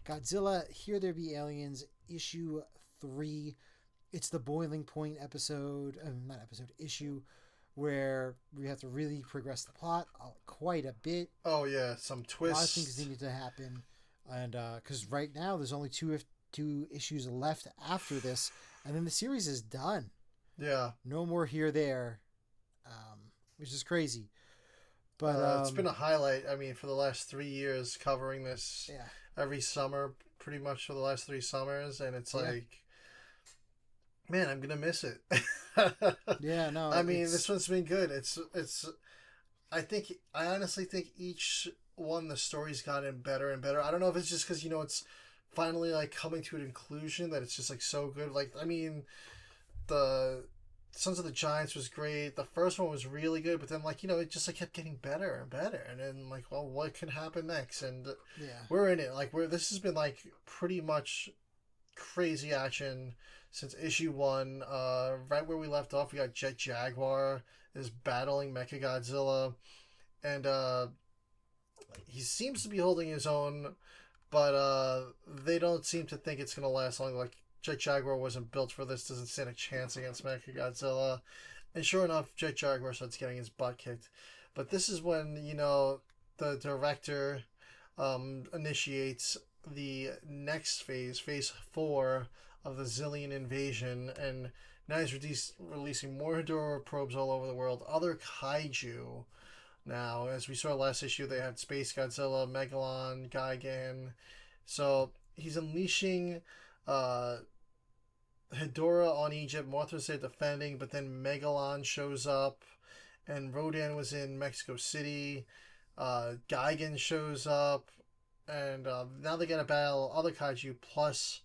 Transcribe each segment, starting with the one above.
Godzilla, Here There Be Aliens, issue 3. It's the boiling point episode, not episode, issue, where we have to really progress the plot quite a bit. Oh yeah, some A lot of twists. things needed to happen, and because right now there's only two issues left after this, and then the series is done. Yeah. No more here there, which is crazy. But It's been a highlight. I mean, for the last 3 years, covering this yeah, every summer, pretty much for the last 3 summers, and it's yeah, like, man, I'm gonna miss it. yeah. No, I mean, this one's been good. It's. I honestly think each one the story's gotten better and better. I don't know if it's just because it's finally like coming to a conclusion that it's just like so good. Like, I mean, the Sons of the Giants was great. The first one was really good, but then like it just like kept getting better and better, and then like, well, what can happen next? And yeah, we're in it. Like, this has been like pretty much crazy action since issue 1. Right where we left off, we got Jet Jaguar is battling Mecha-Godzilla, and he seems to be holding his own, but they don't seem to think it's gonna last long. Like, Jet Jaguar wasn't built for this, doesn't stand a chance against Mecha-Godzilla. And sure enough, Jet Jaguar starts getting his butt kicked. But this is when, the director initiates the next phase, phase 4 of the Xilien invasion. And now he's releasing more Ghidorah probes all over the world. Other Kaiju. Now, as we saw last issue, they had Space Godzilla, Megalon, Gigan. So he's unleashing Ghidorah on Egypt. Mothra's there defending, but then Megalon shows up, and Rodan was in Mexico City. Gigan shows up, and now they got to battle other kaiju plus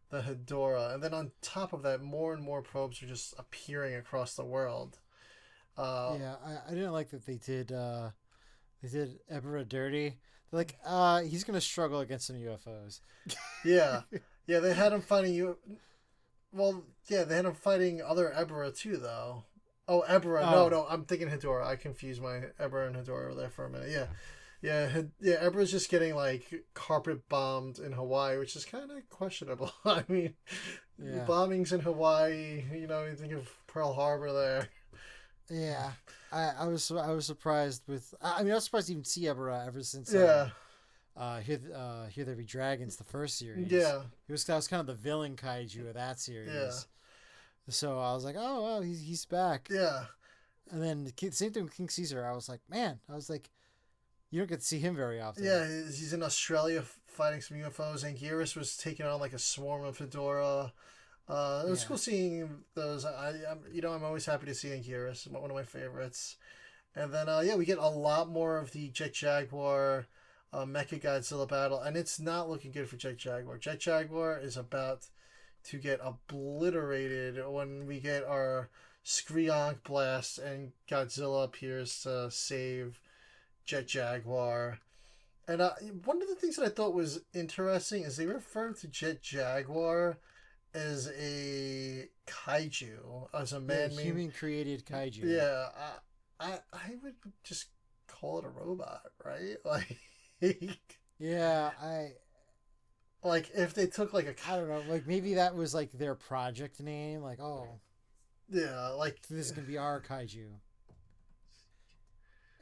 the Ghidorah. And then on top of that, more and more probes are just appearing across the world. yeah. I didn't like that they did Ebra dirty. They're like, he's gonna struggle against some UFOs. Yeah, yeah, they had him fighting you. Well, yeah, they had him fighting other Ebra too, though. Oh, Ebra. Oh, No, I'm thinking Ghidorah. I confused my Ebra and Ghidorah there for a minute. Yeah. Yeah, Ebra's just getting, like, carpet bombed in Hawaii, which is kind of questionable. I mean, yeah, bombings in Hawaii, you think of Pearl Harbor there. yeah. I was surprised with. I mean, I was surprised to even see Ebra ever since. Yeah, Here There Be Dragons, the first series. yeah, That was kind of the villain kaiju of that yeah, series. So I was like, oh, well, he's back. yeah, And then same thing with King Caesar. I was like, man, you don't get to see him very often. yeah. He's in Australia fighting some UFOs. Anguirus was taking on, like, a swarm of Ghidorah. It was cool seeing those. I'm always happy to see Anguirus, one of my favorites. And then, we get a lot more of the Jet Jaguar Mecha Godzilla battle, and it's not looking good for Jet Jaguar. Jet Jaguar is about to get obliterated when we get our Screonk blast, and Godzilla appears to save Jet Jaguar. And one of the things that I thought was interesting is they refer to Jet Jaguar as a kaiju, as a man-made human created kaiju. Yeah, I would just call it a robot, right? Like, Yeah, I like if they took like I don't know. Like maybe that was like their project name. Like, oh, yeah, like this can be our kaiju.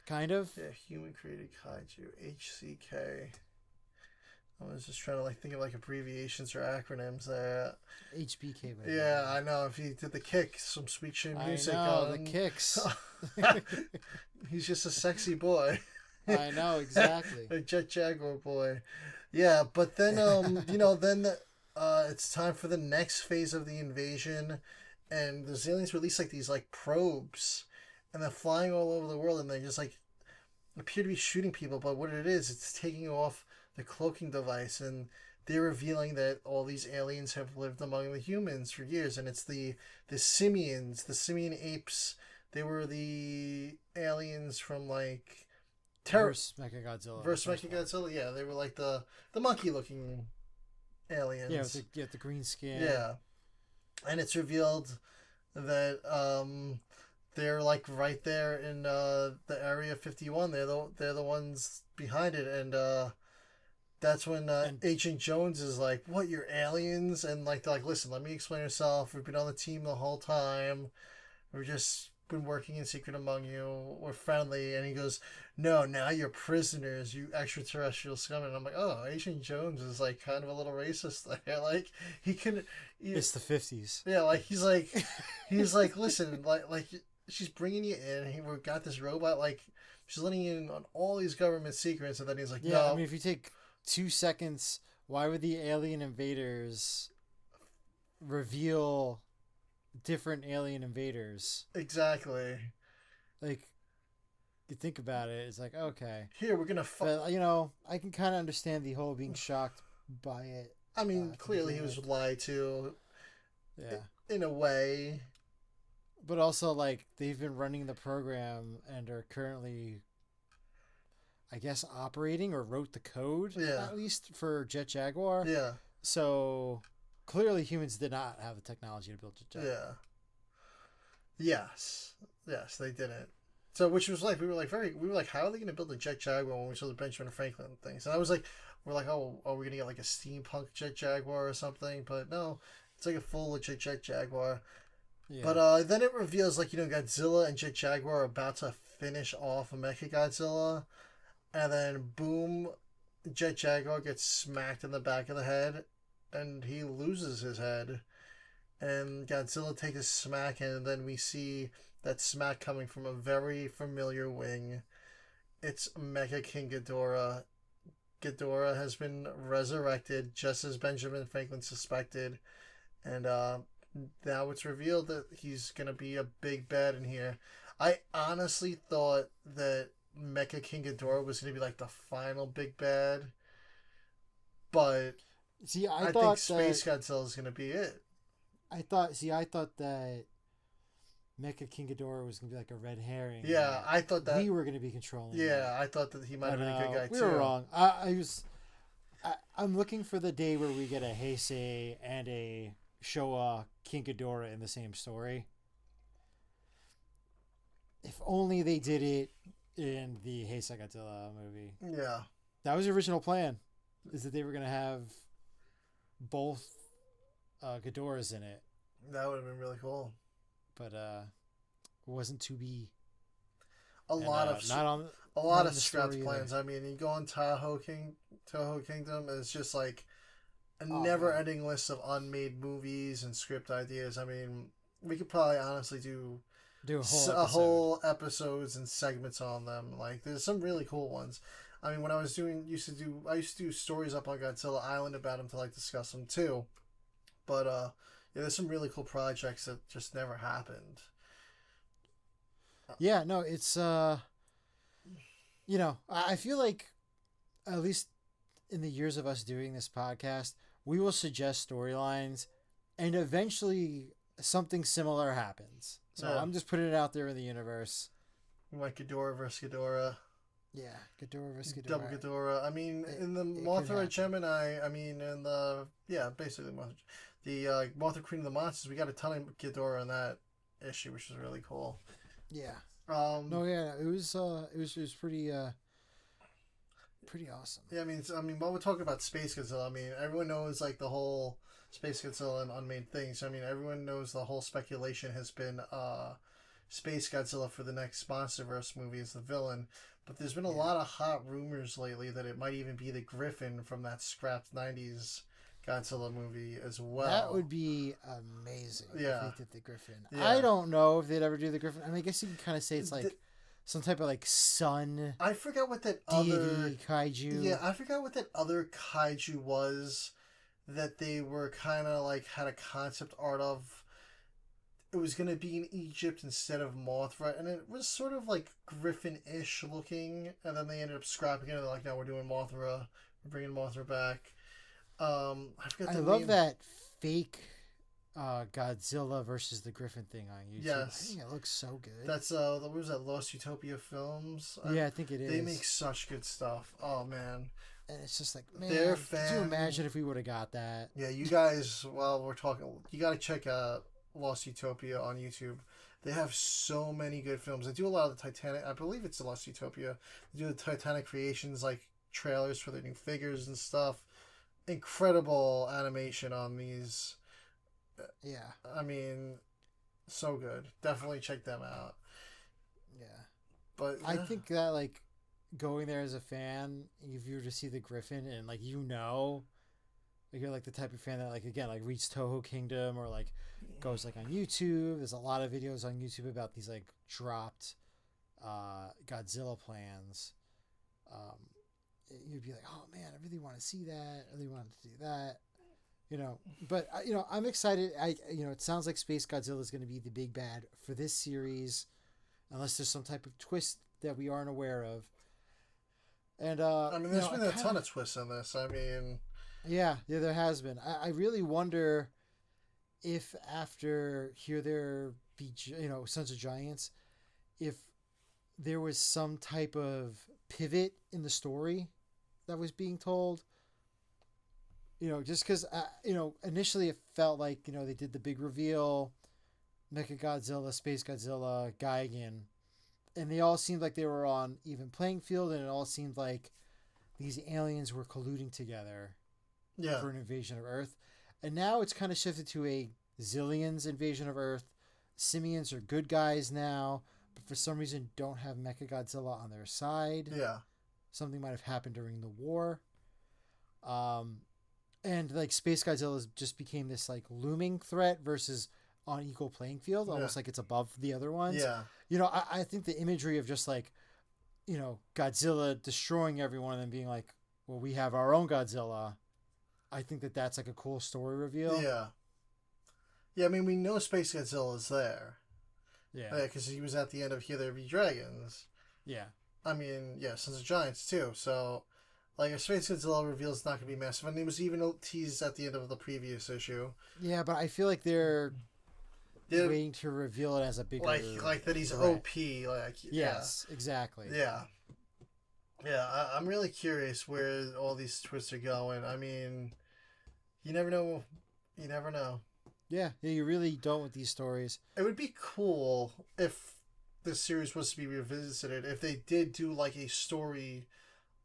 Kind of. yeah, human created kaiju, HCK. I was just trying to like think of like abbreviations or acronyms there. HBK. Yeah, I know. If he did the kick, some sweet chin music. I know the kicks. He's just a sexy boy. I know exactly. A Jet Jaguar boy. Yeah, but then it's time for the next phase of the invasion, and the Xiliens release like these like probes, and they're flying all over the world, and they just like appear to be shooting people. But what it is, it's taking off the cloaking device, and they're revealing that all these aliens have lived among the humans for years, and it's the simians, the simian apes. They were the aliens from like Versus Mechagodzilla. Versus Mechagodzilla. Yeah, they were like the monkey looking aliens. Yeah, with the green skin. Yeah, and it's revealed that they're like right there in the Area 51. They're the ones behind it, and That's when And Agent Jones is like, "What? You're aliens?" And like they're like, "Listen, let me explain yourself. We've been on the team the whole time. We've just been working in secret among you. We're friendly." And he goes, "No, now you're prisoners, you extraterrestrial scum." And I'm like, "Oh, Agent Jones is like kind of a little racist there. Like he can, it's the 50s. yeah, like he's like, listen, like she's bringing you in. We've got this robot, like she's letting you in on all these government secrets." And then he's like, Yeah, I "No." mean, if you take 2 seconds, why would the alien invaders reveal different alien invaders? Exactly. Like, you think about it, it's like, okay. Here we're gonna. But, I can kind of understand the whole being shocked by it. I mean, To clearly he begin was with. lied to, Yeah. in a way. But also, like, they've been running the program and are currently, I guess, operating or wrote the code, Yeah. at least, for Jet Jaguar. Yeah. So, clearly humans did not have the technology to build Jet Jaguar. Yeah. Yes. Yes, they didn't. So, which was like, we were like, how are they going to build a Jet Jaguar when we saw the Benjamin Franklin things? And I was like, we're like, oh, are we going to get like a steampunk Jet Jaguar or something? But no, it's like a full legit Jet Jaguar. Yeah. But then it reveals, like, Godzilla and Jet Jaguar are about to finish off a Mecha-Godzilla. And then, boom, Jet Jaguar gets smacked in the back of the head. And he loses his head. And Godzilla takes a smack, and then we see that smack coming from a very familiar wing. It's Mecha-King Ghidorah. Ghidorah has been resurrected, just as Benjamin Franklin suspected. And now it's revealed that he's going to be a big bad in here. I honestly thought that Mecha-King Ghidorah was going to be like the final big bad. But see, I think Space Godzilla is going to be it. I thought that Mecha-King Ghidorah was going to be like a red herring. Yeah, I thought that. We were going to be controlling Yeah, I thought that he might have been a good guy, too. We were wrong. I'm looking for the day where we get a Heisei and a Showa King Ghidorah in the same story. If only they did it in the Heisei Godzilla movie. Yeah. That was the original plan, is that they were going to have both Ghidorahs in it. That would have been really cool. But it wasn't to be. A lot of scrapped plans. I mean, you go on Toho Kingdom, it's just like a never-ending list of unmade movies and script ideas. I mean, we could probably honestly do a whole episodes and segments on them. Like, there's some really cool ones. I mean, when I used to do stories up on Godzilla Island about them to like discuss them too. But yeah, there's some really cool projects that just never happened. Yeah, no, it's I feel like, at least in the years of us doing this podcast, we will suggest storylines, and eventually something similar happens. So yeah. I'm just putting it out there in the universe. Like Ghidorah versus Ghidorah. Yeah, Ghidorah versus Ghidorah. Double Ghidorah. I mean, in the Mothra Gemini, basically the Mothra Queen of the Monsters, we got a ton of Ghidorah in that issue, which was really cool. Yeah. It was pretty awesome. Yeah, I mean, while we're talking about Space Godzilla, I mean, everyone knows like the whole Space Godzilla and unmade things. I mean, everyone knows the whole speculation has been Space Godzilla for the next Monsterverse movie is the villain. But there's been a lot of hot rumors lately that it might even be the Griffin from that scrapped 90s Godzilla movie as well. That would be amazing. Yeah. If they did the Griffin. Yeah. I don't know if they'd ever do the Griffin. I mean, I guess you can kind of say it's like some type of like sun. I forgot what that deity other kaiju. Yeah, I forgot what that other kaiju was that they were kind of like had a concept art of. It was going to be in Egypt instead of Mothra, and it was sort of like Griffin-ish looking, and then they ended up scrapping it, and they're like, no, we're doing Mothra. We're bringing Mothra back. I love that fake Godzilla versus the Griffin thing on YouTube. Yes. I think it looks so good. That's, what was that, Lost Utopia Films? Yeah, I think it is. They make such good stuff. Oh, man. And it's just like, man, could you imagine if we would have got that? Yeah, you guys, while we're talking, you got to check out Lost Utopia on YouTube. They have so many good films. They do a lot of the Titanic. I believe it's the Lost Utopia. They do the Titanic creations, like trailers for the new figures and stuff. Incredible animation on these. Yeah. I mean, so good. Definitely check them out. Yeah. But I yeah. think that like going there as a fan, if you were to see the Griffin and like like you're like the type of fan that like again like reads Toho Kingdom or like goes like on YouTube. There's a lot of videos on YouTube about these like dropped Godzilla plans. Um, you'd be like, oh man, I really want to see that. I really want to do that. But I'm excited. It sounds like Space Godzilla is going to be the big bad for this series, unless there's some type of twist that we aren't aware of. And I mean, there's been a ton of twists in this. I mean, yeah, there has been. I really wonder if after Here There Be Sons of Giants, if there was some type of pivot in the story that was being told. Just because initially it felt like they did the big reveal, Mecha-Godzilla, Space Godzilla, Gigan, and they all seemed like they were on even playing field, and it all seemed like these aliens were colluding together for an invasion of Earth. And now it's kind of shifted to a Xiliens invasion of Earth. Simians are good guys now, but for some reason don't have Mecha-Godzilla on their side. Yeah. Something might have happened during the war. And like Space Godzilla just became this like looming threat versus on equal playing field, almost like it's above the other ones. Yeah. I think the imagery of just like, Godzilla destroying everyone and then being like, well, we have our own Godzilla. I think that's like a cool story reveal. Yeah. Yeah, I mean, we know Space Godzilla is there. Yeah. Because he was at the end of Here There Be Dragons. Yeah. I mean, yeah, Sons of Giants, too. So, like, a Space Godzilla reveal is not going to be massive. And it was even teased at the end of the previous issue. Yeah, but I feel like they're waiting to reveal it as a bigger... Like that he's threat. OP. Yes, exactly. Yeah. Yeah, I'm really curious where all these twists are going. I mean, you never know. You never know. Yeah, you really don't with these stories. It would be cool if this series was to be revisited, if they did do like a story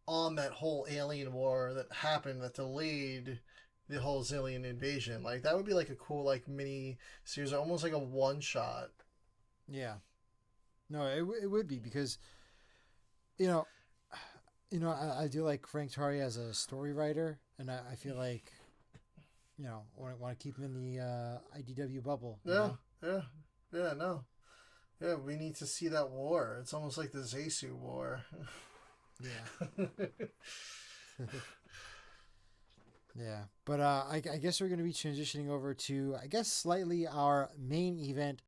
on that whole alien war that happened that delayed the whole Xilien invasion. Like, that would be like a cool like mini series, almost like a one shot. Yeah. No, it would be because, I do like Frank Tari as a story writer, and I feel like, I want to keep him in the IDW bubble. Yeah, no. Yeah, we need to see that war. It's almost like the Zesu war. Yeah. Yeah. But I guess we're going to be transitioning over to, I guess, slightly our main event